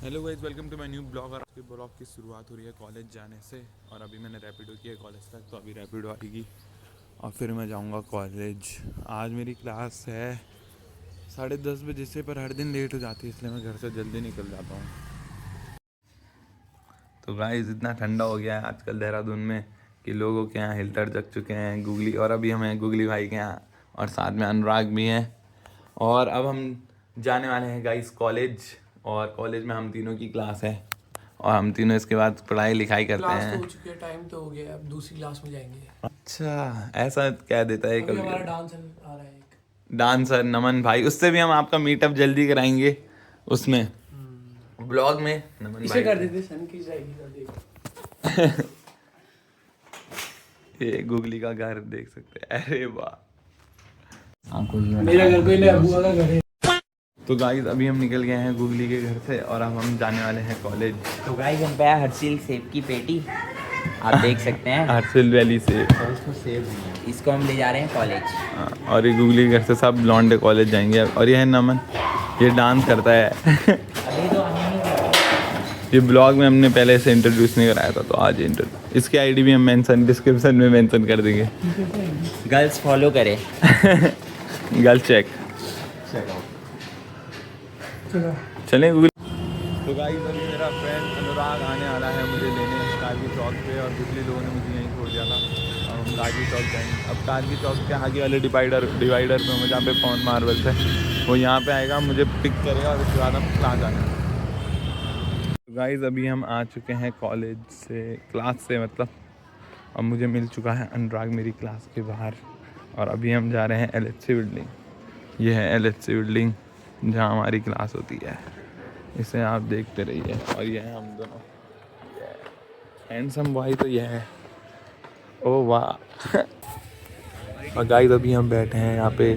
Hello guys, welcome to my new blog. और आपके blog की शुरुआत हो रही है कॉलेज जाने से। और अभी मैंने रैपिडो किया कॉलेज तक, तो अभी रैपिडो आएगी और फिर मैं जाऊंगा कॉलेज। आज मेरी क्लास है 10:30 बजे से, पर हर दिन लेट हो जाती है, इसलिए मैं घर से जल्दी निकल जाता हूँ। तो गाइस, इतना ठंडा हो गया है आजकल देहरादून में कि लोगों के यहाँ हीटर जग चुके हैं गूगली, और अभी हमें गूगली भाई के यहाँ और साथ में अनुराग भी हैं। और अब हम जाने वाले हैं गाइस कॉलेज, और कॉलेज में हम तीनों की क्लास है और हम तीनों इसके बाद पढ़ाई लिखाई करते क्लास हैं। तो हो चुकी है, टाइम तो हो गया, अब दूसरी क्लास में जाएंगे। अच्छा, ऐसा कह देता है अभी कभी हमारा कभी। डांस आ रहा है एक। डांसर नमन भाई, उससे भी हम आपका मीटअप जल्दी कराएंगे उसमें ब्लॉग में। नमन इसे भाई कर देते, सन की जाएगी कर देगा। ये गूगली का घर देख सकते हैं। अरे वाह, मेरा घर कोई नहीं, अबुआ का घर है। तो गाइस अभी हम निकल गए हैं गूगली के घर से और अब हम जाने वाले हैं कॉलेज। तो गाइस हम पे है हर्षिल सेब की पेटी, आप देख सकते हैं। हर्षिल वैली से इसको हम ले जा रहे हैं कॉलेज। और ये गूगली के घर से सब लौंडे कॉलेज जाएंगे। और ये है नमन, ये डांस करता है। अभी तो हमें ये ब्लॉग में हमने पहले से इंट्रोड्यूस नहीं कराया था, तो आज इंट्रोड्यूस। इसकी आईडी भी हम मेंशन डिस्क्रिप्शन में मेंशन कर देंगे। गर्ल्स फॉलो करें। गर्ल चेक चलो चलें गूगल। तो गाइस अभी मेरा फ्रेंड अनुराग आने वाला है मुझे लेने कारगी चौक पे, और पिछले लोगों ने मुझे यहीं छोड़ दिया था। अब हम कारगी चौक जाएंगे। अब कारगी चौक के आगे वाले डिवाइडर पे हमें जहाँ पे पॉन मार्बल है, वो यहाँ पे आएगा, मुझे पिक करेगा और उसके बाद हम क्लास आएंगे। तो गाइस अभी हम आ चुके हैं कॉलेज से, क्लास से मतलब। अब मुझे मिल चुका है अनुराग मेरी क्लास के बाहर, और अभी हम जा रहे हैं LHC बिल्डिंग। ये है LHC बिल्डिंग जहाँ हमारी क्लास होती है। इसे आप देखते रहिए। और ये है हम दोनों, हैंडसम बॉय तो ये है। ओ वाह। और गाइस अभी हम बैठे हैं यहाँ पे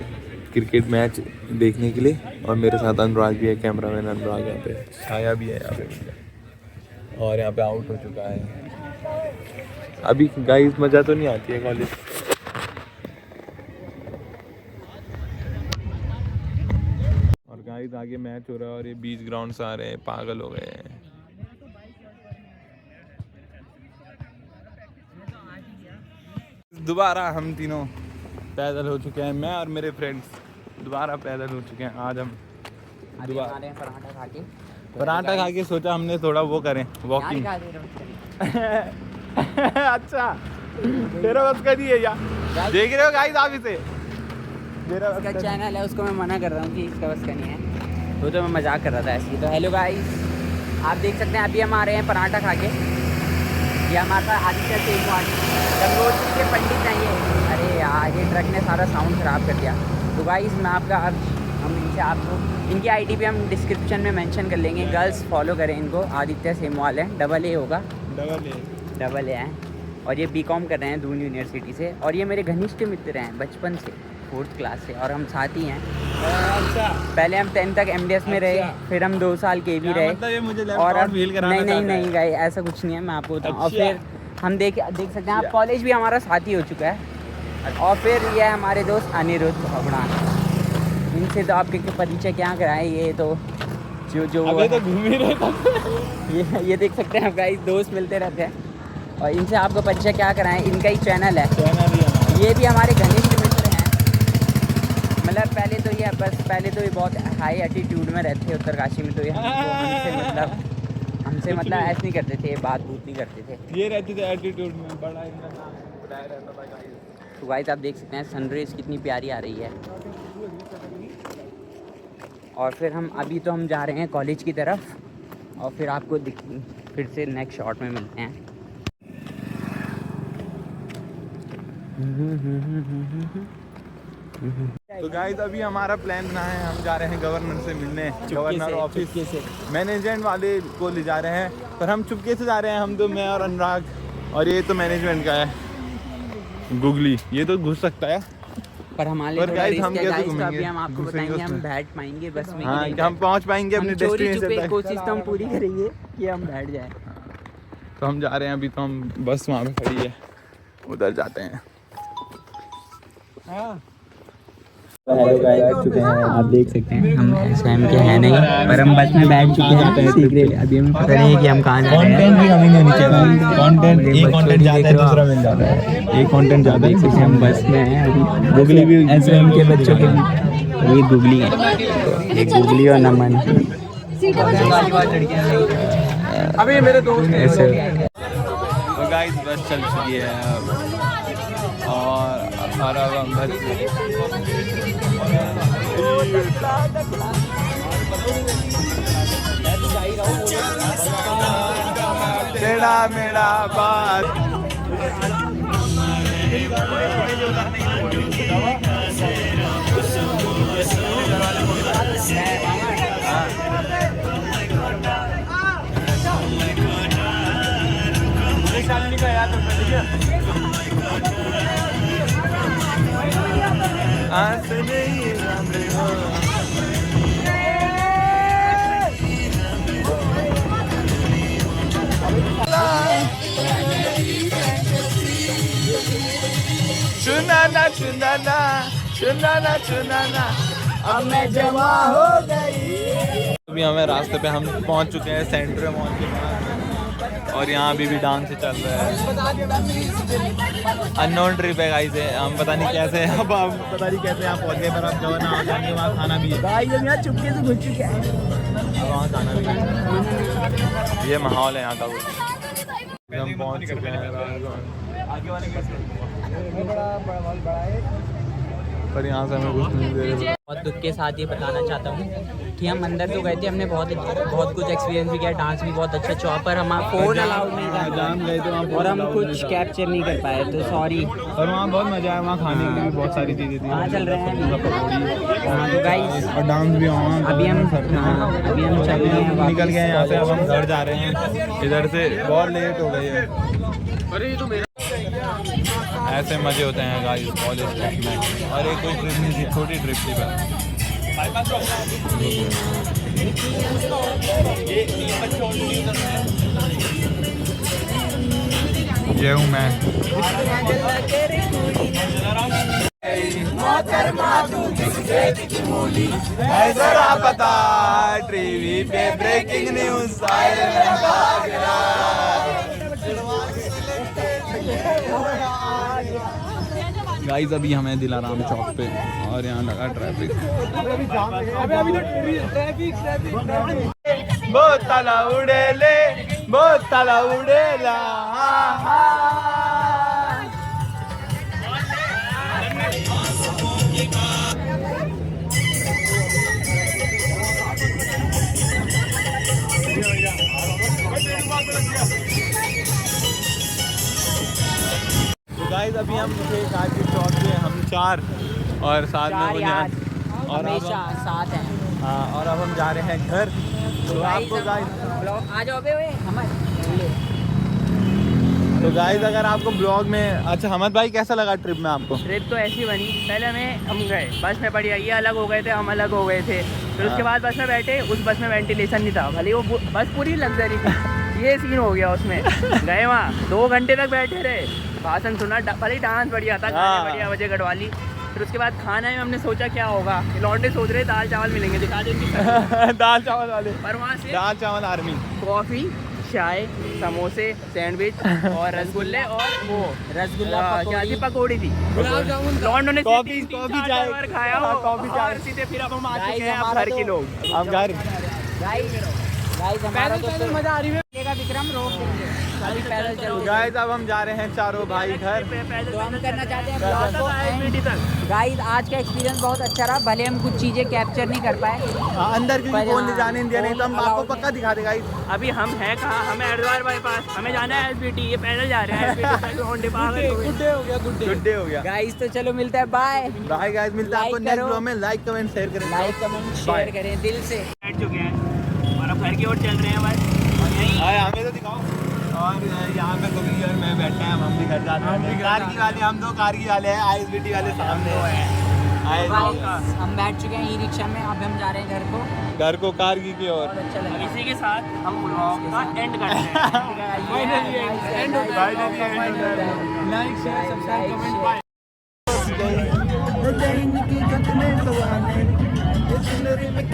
क्रिकेट मैच देखने के लिए, और मेरे साथ अनुराग भी है, कैमरामैन अनुराग यहाँ पे, छाया भी है यहाँ पे, और यहाँ पे आउट हो चुका है। अभी गाइस मज़ा तो नहीं आती है कॉलेज। और गाइस आगे मैच हो रहा है और ये बीच ग्राउंड से आ रहे हैं, पागल हो गए हैं। दोबारा हम तीनों पैदल हो चुके हैं, मैं और मेरे फ्रेंड्स दोबारा पैदल हो चुके हैं। आज हम दोबारा पराठा खा के सोचा हमने थोड़ा वो करें, वॉकिंग। अच्छा, तेरा बस का नहीं है यार। देख रहे हो गाइस आप इसे, मेरा इसका चैनल है, उसको मैं मना कर रहा हूँ कि इसका बस का नहीं है। वो तो मैं मजाक कर रहा था ऐसे ही। तो हेलो गाइस, आप देख सकते हैं अभी हम आ रहे हैं पराठा खा के। ये हमारे साथ आदित्य सेमवाल गंगोत्री के पंडित हैं ये। अरे यार, ये ट्रक ने सारा साउंड ख़राब कर दिया। तो गाइस मैं आपका अब हम इनसे आपको इनकी आईडी पे हम डिस्क्रिप्शन में मेंशन कर लेंगे। गर्ल्स फॉलो करें इनको। आदित्य सेमवाल है, डबल होगा, डबल ए है। और ये BCom कर रहे हैं दून यूनिवर्सिटी से। और ये मेरे घनिष्ठ मित्र हैं बचपन से, 4th क्लास से, और हम साथ ही हैं। अच्छा, पहले हम 10th तक MDS में रहे, फिर हम 2 साल के भी रहे। मतलब ये मुझे और अब फील कराना नहीं गाइस, ऐसा कुछ नहीं है, मैं आपको बताऊँ। और अच्छा। फिर हम देख सकते हैं आप, कॉलेज भी हमारा साथी हो चुका है। और फिर ये है हमारे दोस्त अनिरुद्ध भगवान। इनसे तो आपके परिचय क्या कराएं, ये तो जो अभी तो घूम ही रहे थे। ये देख सकते हैं आप गाइस, दोस्त मिलते रहते हैं। और इनसे आपको परिचय क्या कराएं, इनका ही चैनल है। ये भी हमारे घनिष्ठ मित्र हैं। मतलब पहले तो ये बहुत हाई एटीट्यूड में रहते थे उत्तरकाशी में। तो ये हमसे मतलब ऐसे नहीं करते थे, बात नहीं करते थे। ये रहते थे एटीट्यूड में, बड़ा इनका नाम बनाया रहता था गाइस। तो गाइस आप देख सकते हैं सनराइज कितनी प्यारी आ रही है। और फिर अभी तो हम जा रहे हैं कॉलेज की तरफ, और फिर आपको फिर से नेक्स्ट शॉट में मिलते हैं। तो गाइस अभी हमारा प्लान बना है, हम जा रहे हैं गवर्नर से मिलने, गवर्नर ऑफिस से मैनेजमेंट वाले को ले जा रहे हैं। पर हम चुपके से जा रहे हैं, हम तो, मैं और अनुराग। और ये तो मैनेजमेंट का है गूगली, ये तो घुस सकता है। पर हमारे पर गाइस हम कैसे घूमेंगे? अभी हम आपको बताएंगे हम बैठ पाएंगे बस में। हाँ, हम पहुंच पाएंगे अपने डेस्टिनेशन तक। कोशिश तो हम पूरी करेंगे कि हम बैठ जाए। तो हम जा रहे हैं, अभी तो हम बस वहाँ पे खड़ी है, उधर जाते हैं। हाँ। हेलो गाइस, बैठ चुके हैं। आप देख सकते हैं हम एसएम के हैं नहीं, पर हम बस में बैठ चुके हैं। सीक्रेट अभी हमें पता नहीं है कि हम कहाँ जा रहे हैं। कंटेंट भी कमी नहीं होनी चाहिए। कंटेंट एक कंटेंट जाता है, दूसरा मिल जाता है। एक कंटेंट जाता है, जैसे हम बस में हैं अभी। गुगली भी एसएम के बच्चों के लिए ये गुगली है, एक गुगली और नमन। अभी मेरे दोस्त ऐसे तो गाइस बस चल चुकी है अब और अब हम बस तेरा मेरा बात चुनाना चुनाना चुनाना चुनाना अब मैं जमा हो गई। अभी हमें रास्ते पे हम पहुंच चुके हैं सेंट्रल मॉल के पास और यहाँ अभी भी डांस चल रहा है। अननोन ट्रिप है गाइस है, हम पता नहीं कैसे अब हम पता नहीं कैसे यहाँ पहुँच गए, पर अब जो ना जाएंगे वहाँ खाना भी है। गाइस हम यहाँ चुपके से घुस चुके हैं। अब वहाँ खाना भी है। ये माहौल है यहाँ का। वो हम पहुँच चुके हैं आगे पर यहाँ से हमें कुछ नहीं दे रहे। बहुत दुख के साथ ये बताना चाहता हूँ कि हम अंदर तो गए थे, हमने बहुत कुछ एक्सपीरियंस भी किया, डांस भी बहुत अच्छा चौक पर हमारा फोन अलाउड नहीं था, जाम गए थे वहाँ और हम कुछ कैप्चर नहीं कर पाए, तो सॉरी। और वहाँ बहुत मजा आया, वहाँ खाने के लिए भी बहुत सारी चीज़ें थी। कहाँ चल रहे हैं तो गाइस? और डांस भी वहाँ अभी हम चल रहे हैं, निकल गए यहाँ से। अब हम घर जा रहे हैं, इधर से बहुत लेट हो गई है। ऐसे मजे होते हैं गाइस कॉलेज ट्रिप में। और एक कोई ट्रिप नहीं थी, छोटी ट्रिप थी बस। ये हूँ मैं। जरा पता टीवी पे ब्रेकिंग न्यूज गाइस। अभी हमें दिलाराम चौक पे और यहाँ लगा ट्रैफिक। बोतला उड़ेले बोतला उड़ेला। तो गाइस अभी हम थे गाजी चौक पे, हम 4 और साथ में वो यार और हमेशा साथ हैं। हाँ, और अब हम जा रहे हैं घर। तो आपको गाइस आ जाओ बे हमारे। तो गाइस अगर आपको ब्लॉग में अच्छा हमद भाई कैसा लगा ट्रिप में आपको? ट्रिप तो ऐसी बनी, पहले हम गए बस में, बढ़िया ये अलग हो गए थे, हम अलग हो गए थे। फिर उसके बाद बस में बैठे, उस बस में वेंटिलेशन नहीं था, भले वो बस पूरी लग्जरी थी। ये सीन हो गया उसमें। गए वहाँ 2 घंटे तक बैठे रहे, भाषण सुना, भले डांस बढ़िया था, गाने बढ़िया बजे गढ़वाली। फिर उसके बाद खाना में हमने सोचा क्या होगा, लौंडे सोच रहे दाल चावल मिलेंगे, दिखा देंगे दाल चावल वाले, पर वहाँ से दाल चावल आर्मी, कॉफ़ी, चाय, समोसे, सैंडविच और रसगुल्ले और वो रसगुल्ला क्या थी, पकौड़ी थी, लौंडों ने कॉफी चाय खाया हो, कॉफी और सीधे फिर अब हम आ चुके हैं अब घर के लोग। हम घर। गाइस हमारा तो मजा आ रही है। विक्रम रोक देंगे, अभी पैदल चलो। गाइस अब हम जा रहे हैं चारों भाई घर। तो हम करना चाहते हैं गाइस, आज का एक्सपीरियंस बहुत अच्छा रहा, भले हम कुछ चीजें कैप्चर नहीं कर पाए अंदर क्योंकि फोन ले जाने दिया, नहीं तो हम आपको पक्का दिखा देगा। अभी हम हैं कहाँ, हमें हरिद्वार बाईपास, हमें जाना है एसबीटी, ये पैदल जा रहे हैं। गुड्डे हो गया गाइस। तो चलो मिलता है, बाय बाय गाइस, मिलता है आपको नेक्स्ट ब्लॉग में। लाइक कमेंट शेयर करें, लाइक कमेंट शेयर करें दिल से। बैठ चुके हैं और अब घर की ओर चल रहे हैं बस। और यहीं हमें तो दिखाओ। और यहाँ पे गोभी और मैं बैठे हैं, हम भी घर जाते हैं। कारगी वाले हम 2 कारगी वाले हैं, आईएसबीटी वाले सामने हैं। हम बैठ चुके हैं ई रिक्शा में, अब हम जा रहे हैं घर को कारगी की ओर। अच्छा लगा। इसी के साथ हम ब्लॉग का एंड करते हैं। Like share subscribe comment. कितने सवाने ये जिंदगी में